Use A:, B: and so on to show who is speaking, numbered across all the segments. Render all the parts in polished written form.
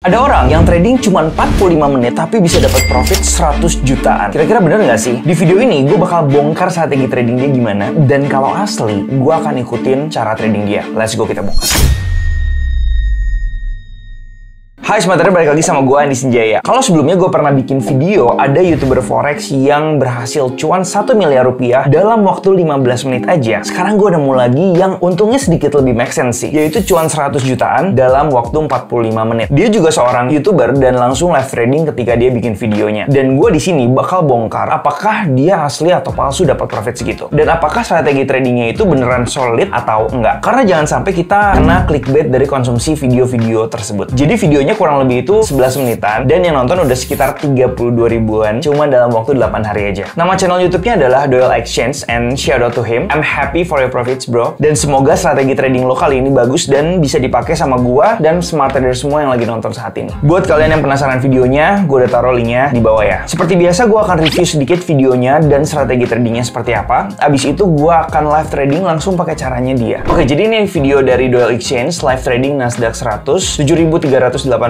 A: Ada orang yang trading cuma 45 menit tapi bisa dapat profit 100 jutaan. Kira-kira bener nggak sih? Di video ini gue bakal bongkar strategi trading dia gimana. Dan kalau asli, gue akan ikutin cara trading dia. Let's go, kita bongkar. Hai semuanya, balik lagi sama gue Andi Sinjaya. Kalau sebelumnya gue pernah bikin video ada YouTuber Forex yang berhasil cuan 1 miliar rupiah dalam waktu 15 menit aja. Sekarang gue nemu lagi yang untungnya sedikit lebih make sense sih, yaitu cuan 100 jutaan dalam waktu 45 menit. Dia juga seorang YouTuber dan langsung live trading ketika dia bikin videonya. Dan gue di sini bakal bongkar apakah dia asli atau palsu dapat profit segitu. Dan apakah strategi tradingnya itu beneran solid atau enggak. Karena jangan sampai kita kena clickbait dari konsumsi video-video tersebut. Jadi videonya kurang lebih itu 11 menitan dan yang nonton udah sekitar 32 ribuan cuma dalam waktu 8 hari aja. Nama channel YouTube-nya adalah Doyle Exchange and shout out to him. I'm happy for your profits bro. Dan semoga strategi trading lo kali ini bagus dan bisa dipakai sama gua dan smart trader semua yang lagi nonton saat ini. Buat kalian yang penasaran videonya, gua udah taruh linknya di bawah ya. Seperti biasa gua akan review sedikit videonya dan strategi tradingnya seperti apa. Abis itu gua akan live trading langsung pakai caranya dia. Oke, jadi ini video dari Doyle Exchange live trading Nasdaq 100 7.386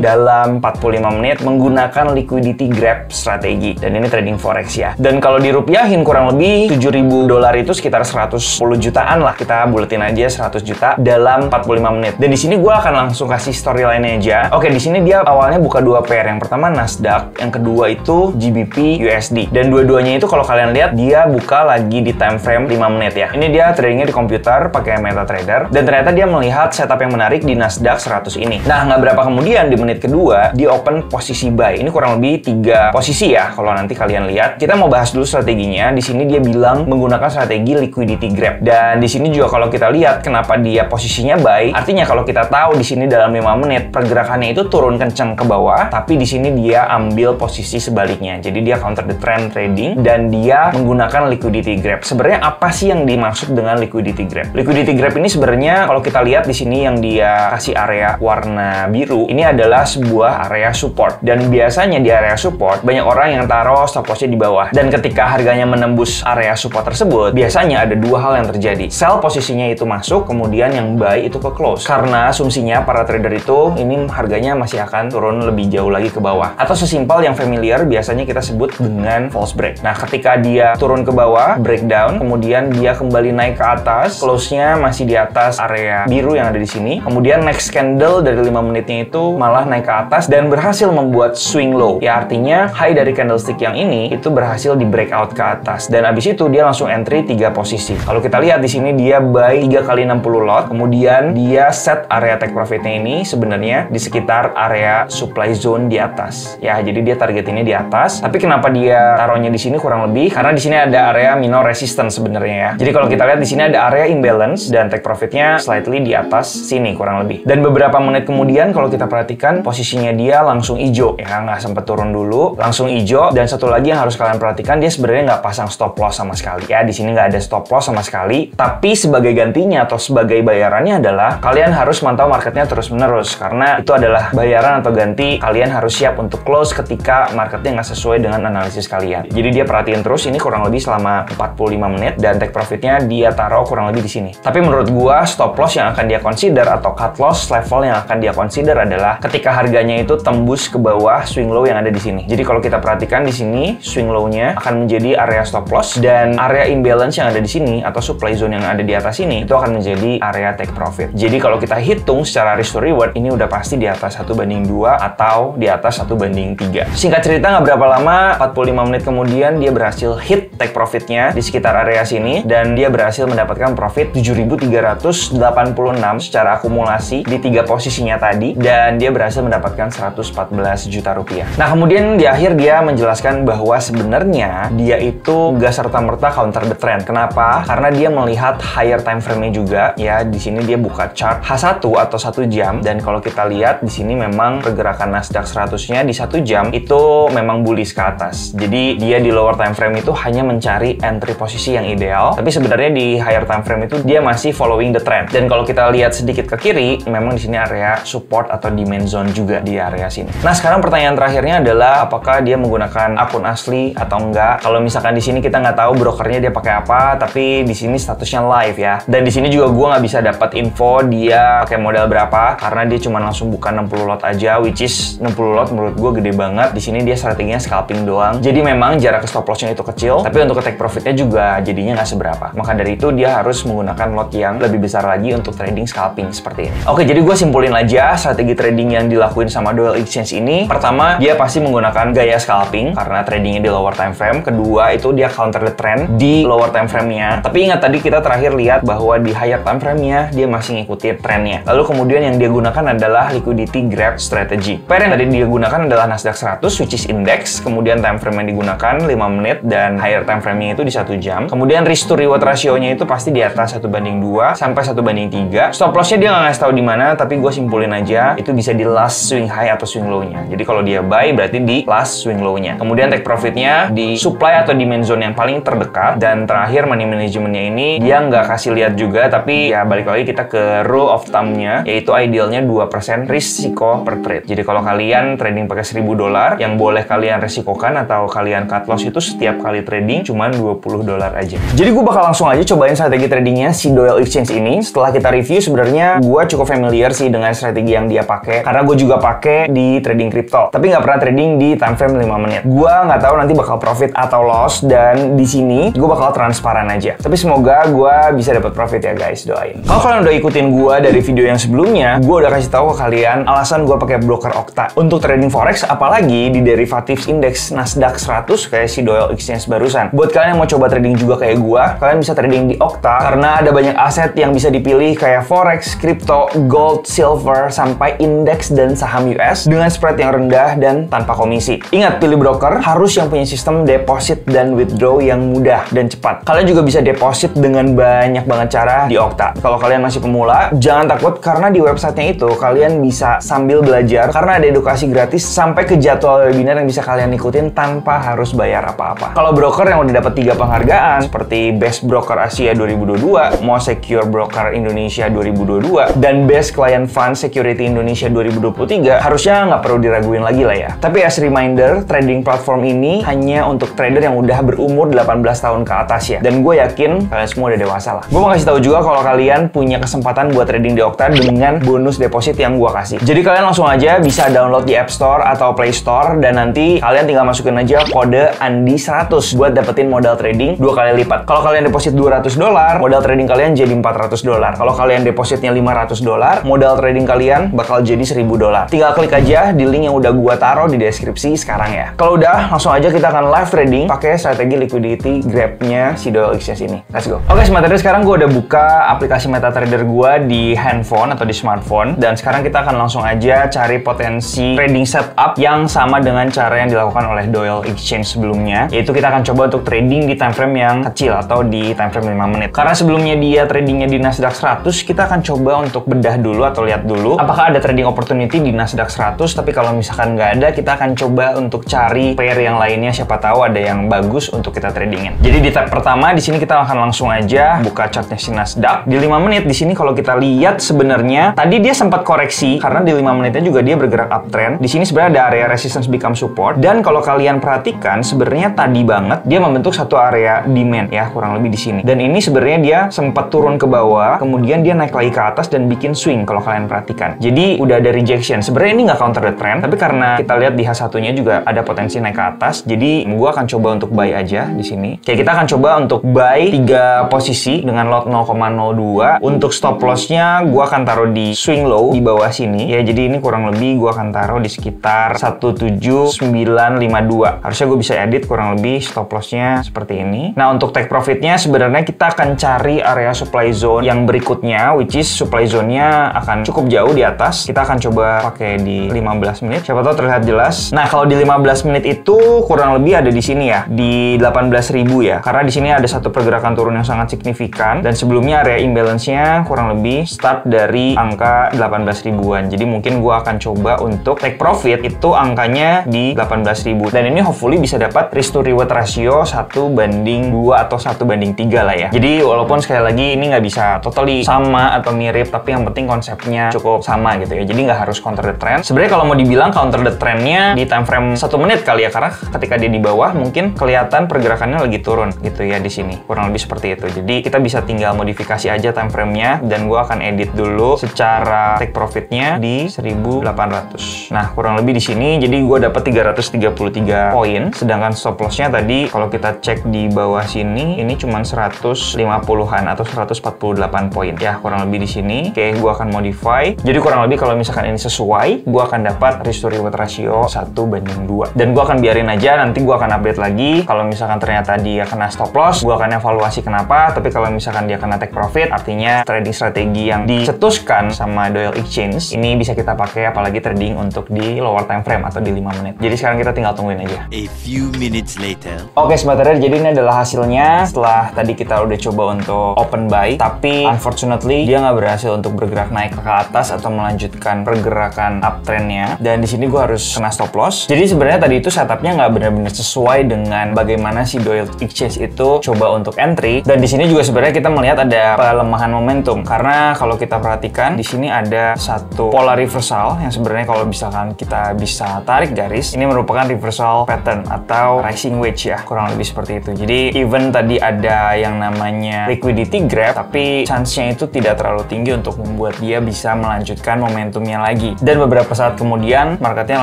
A: dalam 45 menit menggunakan liquidity grab strategi. Dan ini trading forex ya. Dan kalau dirupiahin kurang lebih $7.000 itu sekitar 110 jutaan lah. Kita buletin aja 100 juta dalam 45 menit. Dan di sini gue akan langsung kasih storyline aja. Oke, di sini dia awalnya buka dua pair. Yang pertama Nasdaq, yang kedua itu GBP USD. Dan dua-duanya itu kalau kalian lihat dia buka lagi di time frame 5 menit ya. Ini dia tradingnya di komputer pakai MetaTrader. Dan ternyata dia melihat setup yang menarik di Nasdaq 100 ini. Nah, nggak berapa kemudian di menit kedua di open posisi buy. Ini kurang lebih 3 posisi ya kalau nanti kalian lihat. Kita mau bahas dulu strateginya. Di sini dia bilang menggunakan strategi liquidity grab. Dan di sini juga kalau kita lihat kenapa dia posisinya buy, artinya kalau kita tahu di sini dalam 5 menit pergerakannya itu turun kencang ke bawah, tapi di sini dia ambil posisi sebaliknya. Jadi dia counter the trend trading dan dia menggunakan liquidity grab. Sebenarnya apa sih yang dimaksud dengan liquidity grab? Liquidity grab ini sebenarnya kalau kita lihat di sini yang dia kasih area warna biru, ini adalah sebuah area support. Dan biasanya di area support banyak orang yang taruh stop lossnya di bawah. Dan ketika harganya menembus area support tersebut, biasanya ada dua hal yang terjadi. Sell posisinya itu masuk, kemudian yang buy itu ke close. Karena asumsinya para trader itu ini harganya masih akan turun lebih jauh lagi ke bawah. Atau sesimpel yang familiar biasanya kita sebut dengan false break. Nah, ketika dia turun ke bawah, breakdown, kemudian dia kembali naik ke atas, close-nya masih di atas area biru yang ada di sini. Kemudian next candle dari 5 menitnya itu malah naik ke atas dan berhasil membuat swing low. Ya artinya high dari candlestick yang ini itu berhasil di breakout ke atas. Dan abis itu dia langsung entry 3 posisi. Kalau kita lihat di sini dia buy 3 kali 60 lot, kemudian dia set area take profitnya ini sebenarnya di sekitar area supply zone di atas. Ya, jadi dia targetinnya di atas. Tapi kenapa dia taruhnya di sini kurang lebih? Karena di sini ada area minor resistance sebenarnya ya. Jadi kalau kita lihat di sini ada area imbalance dan take profitnya slightly di atas sini kurang lebih. Dan beberapa menit kemudian kalau kita perhatikan posisinya dia langsung hijau ya, nggak sempat turun dulu, langsung hijau. Dan satu lagi yang harus kalian perhatikan, dia sebenarnya nggak pasang stop loss sama sekali ya. Di sini nggak ada stop loss sama sekali. Tapi sebagai gantinya atau sebagai bayarannya adalah kalian harus mantau marketnya terus-menerus, karena itu adalah bayaran atau ganti. Kalian harus siap untuk close ketika marketnya nggak sesuai dengan analisis kalian. Jadi dia perhatiin terus ini kurang lebih selama 45 menit dan take profitnya dia taruh kurang lebih di sini. Tapi menurut gua stop loss yang akan dia consider atau cut loss level yang akan dia consider adalah ketika harganya itu tembus ke bawah swing low yang ada di sini. Jadi kalau kita perhatikan di sini swing low-nya akan menjadi area stop loss dan area imbalance yang ada di sini atau supply zone yang ada di atas ini itu akan menjadi area take profit. Jadi kalau kita hitung secara risk to reward ini udah pasti di atas 1/2 atau di atas 1/3. Singkat cerita nggak berapa lama, 45 menit kemudian dia berhasil hit take profitnya di sekitar area sini dan dia berhasil mendapatkan profit 7.386 secara akumulasi di 3 posisinya tadi dan dia berhasil mendapatkan 114 juta rupiah. Nah, kemudian di akhir dia menjelaskan bahwa sebenarnya dia itu nggak serta-merta counter the trend. Kenapa? Karena dia melihat higher time frame-nya juga ya. Di sini dia buka chart H1 atau 1 jam dan kalau kita lihat di sini memang pergerakan Nasdaq 100-nya di 1 jam itu memang bullish ke atas. Jadi dia di lower time frame itu hanya mencari entry posisi yang ideal, tapi sebenarnya di higher time frame itu dia masih following the trend. Dan kalau kita lihat sedikit ke kiri, memang di sini area support atau demand zone juga di area sini. Nah, sekarang pertanyaan terakhirnya adalah apakah dia menggunakan akun asli atau enggak. Kalau misalkan di sini kita nggak tahu brokernya dia pakai apa, tapi di sini statusnya live ya. Dan di sini juga gue nggak bisa dapat info dia pakai modal berapa karena dia cuma langsung buka 60 lot aja, which is 60 lot menurut gue gede banget. Di sini dia strateginya scalping doang. Jadi memang jarak ke stop lossnya itu kecil, tapi untuk ke take profitnya juga jadinya nggak seberapa. Maka dari itu dia harus menggunakan lot yang lebih besar lagi untuk trading scalping seperti ini. Oke, jadi gue simpulin aja strategi trading yang dilakuin sama Duel Exchange ini. Pertama, dia pasti menggunakan gaya scalping karena tradingnya di lower time frame. Kedua, itu dia counter the trend di lower time frame-nya. Tapi ingat tadi kita terakhir lihat bahwa di higher time frame-nya dia masih ngikutin trennya. Lalu kemudian yang dia gunakan adalah liquidity grab strategy. Pair yang tadi dia gunakan adalah Nasdaq 100 which is index. Kemudian time frame yang digunakan 5 menit dan higher time frame-nya itu di 1 jam. Kemudian risk to reward ratio-nya itu pasti di atas 1/2 sampai 1/3. Stop loss-nya dia nggak ngasih tahu di mana, tapi gue simpulin aja itu bisa di last swing high atau swing low-nya. Jadi kalau dia buy berarti di last swing low-nya. Kemudian take profit-nya di supply atau demand zone yang paling terdekat. Dan terakhir money management-nya ini dia nggak kasih lihat juga, tapi ya balik lagi kita ke rule of thumb-nya, yaitu idealnya 2% risiko per trade. Jadi kalau kalian trading pakai $1.000, yang boleh kalian resikokan atau kalian cut loss itu setiap kali trading cuma $20 aja. Jadi gue bakal langsung aja cobain strategi tradingnya si Duel Exchange ini. Setelah kita review, sebenarnya gue cukup familiar sih dengan strategi yang dia pakai, karena gue juga pakai di trading crypto, tapi nggak pernah trading di time frame 5 menit. Gue nggak tahu nanti bakal profit atau loss, dan di sini gue bakal transparan aja. Tapi semoga gue bisa dapat profit ya guys, doain. Kalau kalian udah ikutin gue dari video yang sebelumnya, gue udah kasih tahu ke kalian alasan gue pakai broker Okta untuk trading forex, apalagi di derivatives index Nasdaq 100 kayak si Duel Exchange barusan. Buat kalian yang mau coba trading juga kayak gue, kalian bisa trading di Okta karena ada banyak aset yang bisa dipilih kayak forex, crypto, gold, silver, sampai indeks dan saham US dengan spread yang rendah dan tanpa komisi. Ingat, pilih broker harus yang punya sistem deposit dan withdraw yang mudah dan cepat. Kalian juga bisa deposit dengan banyak banget cara di Okta. Kalau kalian masih pemula, jangan takut karena di websitenya itu kalian bisa sambil belajar karena ada edukasi gratis sampai ke jadwal webinar yang bisa kalian ikutin tanpa harus bayar apa-apa. Kalau broker yang udah dapat 3 penghargaan seperti Best Broker Asia 2022, Most Secure Broker Indonesia 2022, dan Best Client Fund Security Indonesia 2023, harusnya nggak perlu diraguin lagi lah ya. Tapi as reminder, trading platform ini hanya untuk trader yang udah berumur 18 tahun ke atas ya. Dan gue yakin kalian semua udah dewasa lah. Gue mau kasih tahu juga kalau kalian punya kesempatan buat trading di Okta dengan bonus deposit yang gue kasih. Jadi kalian langsung aja bisa download di App Store atau Play Store, dan nanti kalian tinggal masukin aja kode ANDI100 buat dapetin modal trading 2 kali lipat. Kalau kalian deposit $200, modal trading kalian jadi $400. Kalau kalian depositnya $500, modal trading kalian bakal jadi $1000. Tinggal klik aja di link yang udah gua taruh di deskripsi sekarang ya. Kalau udah, langsung aja kita akan live trading pakai strategi liquidity grab-nya si Duel Exchange ini. Let's go. Oke, Smart Trader, sekarang gua udah buka aplikasi MetaTrader gua di handphone atau di smartphone, dan sekarang kita akan langsung aja cari potensi trading setup yang sama dengan cara yang dilakukan oleh Duel Exchange sebelumnya, yaitu kita akan coba untuk trading di time frame yang kecil atau di time frame 5 menit. Karena sebelumnya dia tradingnya di Nasdaq 100, kita akan coba untuk bedah dulu atau lihat dulu apakah ada trading opportunity di Nasdaq 100. Tapi kalau misalkan nggak ada, kita akan coba untuk cari pair yang lainnya, siapa tahu ada yang bagus untuk kita tradingin. Jadi di tab pertama di sini kita akan langsung aja buka chartnya si Nasdaq di 5 menit. Di sini kalau kita lihat sebenarnya tadi dia sempat koreksi karena di 5 menitnya juga dia bergerak uptrend. Di sini sebenarnya ada area resistance become support, dan kalau kalian perhatikan sebenarnya tadi banget dia membentuk satu area demand ya, kurang lebih di sini. Dan ini sebenarnya dia sempat turun ke bawah, kemudian dia naik lagi ke atas dan bikin swing kalau kalian perhatikan. Jadi udah ada rejection. Sebenarnya ini nggak counter the trend, tapi karena kita lihat di H1-nya juga ada potensi naik ke atas, jadi gua akan coba untuk buy aja di sini. Kayak kita akan coba untuk buy 3 posisi dengan lot 0,02. Untuk stop loss-nya gua akan taruh di swing low di bawah sini ya. Jadi ini kurang lebih gua akan taruh di sekitar 17952. Harusnya gue bisa edit kurang lebih stop loss-nya seperti ini. Nah, untuk take profit-nya sebenarnya kita akan cari area supply zone yang berikutnya, which is supply zone-nya akan cukup jauh di atas. Kita akan coba pakai di 15 menit. Siapa tahu terlihat jelas. Nah, kalau di 15 menit itu kurang lebih ada di sini ya, di 18.000 ya. Karena di sini ada satu pergerakan turun yang sangat signifikan, dan sebelumnya area imbalance-nya kurang lebih start dari angka 18.000-an. Jadi mungkin gue akan coba untuk take profit itu angkanya di 18.000. Dan ini hopefully bisa dapat risk to reward ratio 1/2 atau 1/3 lah ya. Jadi walaupun sekali lagi ini nggak bisa totally sama atau mirip, tapi yang penting konsepnya cukup sama gitu ya. Jadi nggak harus counter the trend. Sebenarnya kalau mau dibilang counter the trendnya di time frame 1 menit kali ya, karena ketika dia di bawah mungkin kelihatan pergerakannya lagi turun gitu ya di sini. Kurang lebih seperti itu. Jadi kita bisa tinggal modifikasi aja time frame-nya, dan gue akan edit dulu secara take profitnya di 1800. Nah, kurang lebih di sini jadi gue dapat 333 poin, sedangkan stop loss-nya tadi kalau kita cek di bawah sini ini cuma 150-an atau 148 poin. Ya, kurang lebih di sini. Oke, gue akan modify. Jadi kurang lebih kalau misalkan ini sesuai, gue akan dapat risk to reward ratio 1:2. Dan gue akan biarin aja, nanti gue akan update lagi. Kalau misalkan ternyata dia kena stop loss, gue akan evaluasi kenapa. Tapi kalau misalkan dia kena take profit, artinya trading strategi yang dicetuskan sama Doyle Exchange ini bisa kita pakai apalagi trading untuk di lower time frame atau di 5 menit. Jadi sekarang kita tinggal tungguin aja.
B: A few minutes later.
A: Oke, Sobat Trader, jadi ini adalah hasilnya setelah tadi kita udah coba untuk open buy, tapi unfortunately dia nggak berhasil untuk bergerak naik ke atas atau melanjutkan pergerakan uptrendnya. Dan di sini gue harus kena stop loss. Jadi sebenarnya tadi itu setupnya nggak benar-benar sesuai dengan bagaimana si Doyle Exchange itu coba untuk entry. Dan di sini juga sebenarnya kita melihat ada pelemahan momentum, karena kalau kita perhatikan di sini ada satu pola reversal yang sebenarnya kalau misalkan kita bisa tarik garis, ini merupakan reversal pattern atau rising wedge ya, kurang lebih seperti itu. Jadi even tadi ada yang namanya liquidity grab, tapi chance-nya itu tidak terlalu tinggi untuk membuat dia bisa melanjutkan momentumnya lagi. Dan beberapa saat kemudian marketnya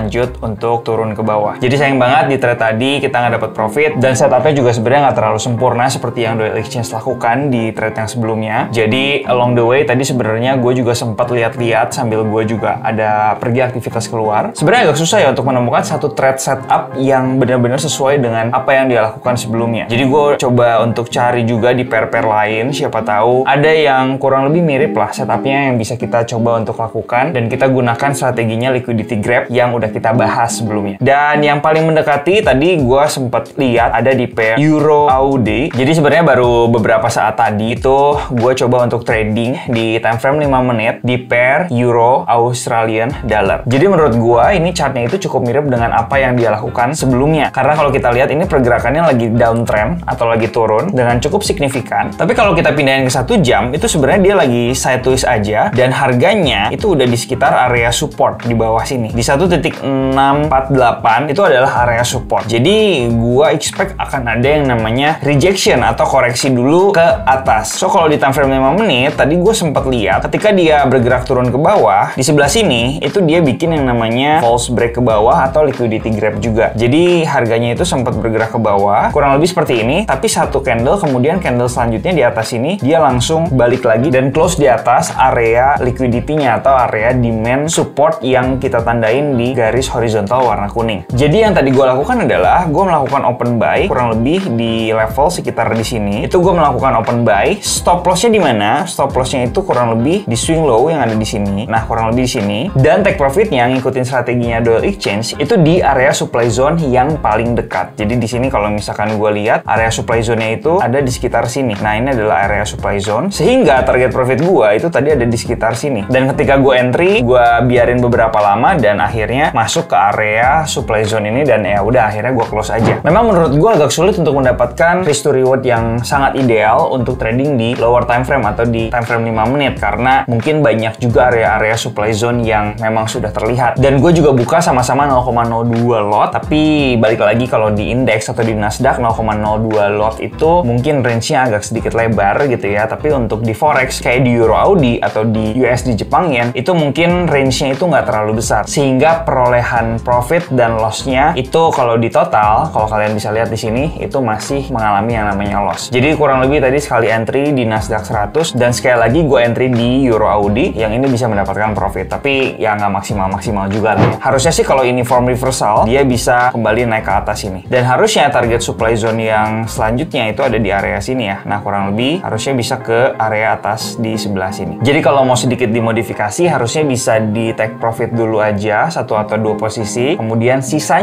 A: lanjut untuk turun ke bawah. Jadi sayang banget di trade tadi kita nggak dapat profit, dan setupnya juga sebenarnya nggak terlalu sempurna seperti yang Doyle Exchange lakukan di trade yang sebelumnya. Jadi along the way tadi sebenarnya gue juga sempat lihat-lihat sambil gue juga ada pergi aktivitas keluar. Sebenarnya agak susah ya untuk menemukan satu trade setup yang benar-benar sesuai dengan apa yang dia lakukan sebelumnya. Jadi gue coba untuk cari juga di pair-pair lain, siapa tahu ada yang kurang lebih mirip lah setupnya yang bisa kita coba untuk lakukan, dan kita gunakan strateginya liquidity grab yang udah kita bahas sebelumnya. Dan yang paling mendekati tadi gue sempat lihat ada di pair Euro AUD. Jadi sebenarnya baru beberapa saat tadi itu gue coba untuk trading di time frame 5 menit di pair Euro Australian Dollar. Jadi menurut gue ini chartnya itu cukup mirip dengan apa yang dia lakukan sebelumnya. Karena kalau kita lihat ini pergerakannya lagi downtrend atau lagi turun dengan cukup signifikan. Tapi kalau kita pindahin ke 1 jam itu sebenarnya dia lagi sideways aja, dan harganya itu udah di sekitar area support di bawah sini. Di 1.648 itu adalah area support. Jadi gue expect akan ada yang namanya rejection atau koreksi dulu ke atas. So kalau di time frame 5 menit tadi gue sempat lihat ketika dia bergerak turun ke bawah, di sebelah sini itu dia bikin yang namanya false break ke bawah atau liquidity grab juga. Jadi harganya itu sempat bergerak ke bawah, kurang lebih seperti ini, tapi satu candle, kemudian candle selanjutnya di atas ini dia langsung balik lagi dan close di atas area liquidity-nya atau area demand support yang kita tandain di garis horizontal warna kuning. Jadi yang tadi gue lakukan adalah gue melakukan open buy kurang lebih di level sekitar di sini. Itu gue melakukan open buy. Stop loss-nya di mana? Stop loss-nya itu kurang lebih di swing low yang ada di sini. Nah, kurang lebih di sini. Dan take profit-nya ngikutin strateginya Doyle Exchange itu di area supply zone yang paling dekat. Jadi di sini kalau misalkan gue lihat area supply zone-nya itu ada di sekitar sini. Nah, ini adalah area supply zone, sehingga target profit gue itu tadi ada di sekitar sini. Dan ketika gue entry, gue biarin beberapa lama dan akhirnya masuk ke area supply zone ini, dan ya udah akhirnya gue close aja. Memang menurut gue agak sulit untuk mendapatkan risk to reward yang sangat ideal untuk trading di lower time frame atau di time frame 5 menit, karena mungkin banyak juga area-area supply zone yang memang sudah terlihat. Dan gue juga buka sama-sama 0,02 lot, tapi balik lagi kalau di indeks atau di Nasdaq 0,02 lot itu mungkin range-nya agak sedikit lebar gitu ya. Tapi untuk di forex kayak di Euro AUD atau di USD Jepang Yen itu mungkin range-nya itu nggak terlalu besar, sehingga perolehan profit dan loss-nya itu kalau di total, kalau kalian bisa lihat di sini itu masih mengalami yang namanya loss. Jadi kurang lebih tadi sekali entry di Nasdaq 100 dan sekali lagi gue entry di Euro AUD yang ini bisa mendapatkan profit, tapi ya nggak maksimal juga lah. Harusnya sih kalau ini form reversal dia bisa kembali naik ke atas ini, dan harusnya target supply zone yang selanjutnya itu ada di area sini ya. Nah, kurang lebih harusnya bisa ke area atas di sebelah sini. Jadi kalau mau sedikit dimodifikasi harusnya bisa di take profit dulu aja 1 atau 2 posisi, kemudian sisa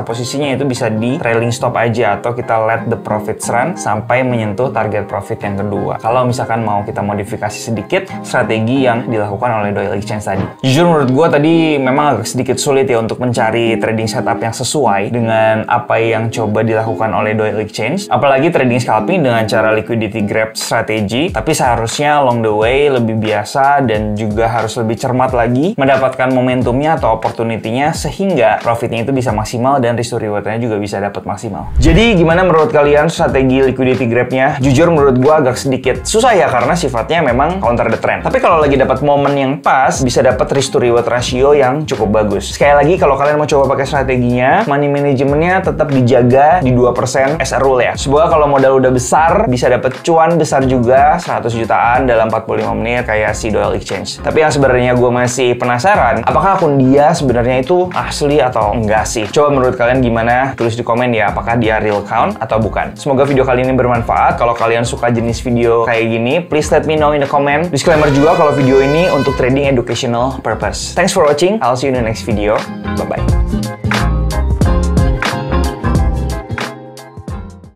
A: posisinya itu bisa di trailing stop aja, atau kita let the profits run sampai menyentuh target profit yang kedua. Kalau misalkan mau kita modifikasi sedikit strategi yang dilakukan oleh Doyle Exchange tadi. Jujur menurut gue tadi memang agak sedikit sulit ya untuk mencari trading setup yang sesuai dengan apa yang coba dilakukan oleh Doyle Exchange. Apalagi trading scalping dengan cara liquidity grab strategi, tapi seharusnya along the way lebih biasa dan juga harus lebih cermat lagi mendapatkan momentumnya atau opportunity-nya sehingga profitnya itu bisa maksimal dan risk to reward-nya juga bisa dapat maksimal. Jadi gimana menurut kalian strategi liquidity grab-nya? Jujur menurut gua agak sedikit susah ya karena sifatnya memang counter the trend. Tapi kalau lagi dapat momen yang pas, bisa dapat risk to reward ratio yang cukup bagus. Sekali lagi kalau kalian mau coba pakai strateginya, money managementnya tetap dijaga di 2% as a rule ya. Semoga kalau modal udah besar, bisa dapat cuan besar juga 100 jutaan dalam 45 menit kayak si Doyle Exchange. Tapi yang sebenarnya gue masih penasaran, apakah akun dia sebenarnya itu asli atau enggak sih? Coba menurut kalian gimana? Tulis di komen ya, apakah dia real account atau bukan. Semoga video kali ini bermanfaat. Kalau kalian suka jenis video kayak gini, please let me know in the comment. Disclaimer juga kalau video ini untuk trading educational purpose. Thanks for watching. I'll see you in the next video. Bye-bye.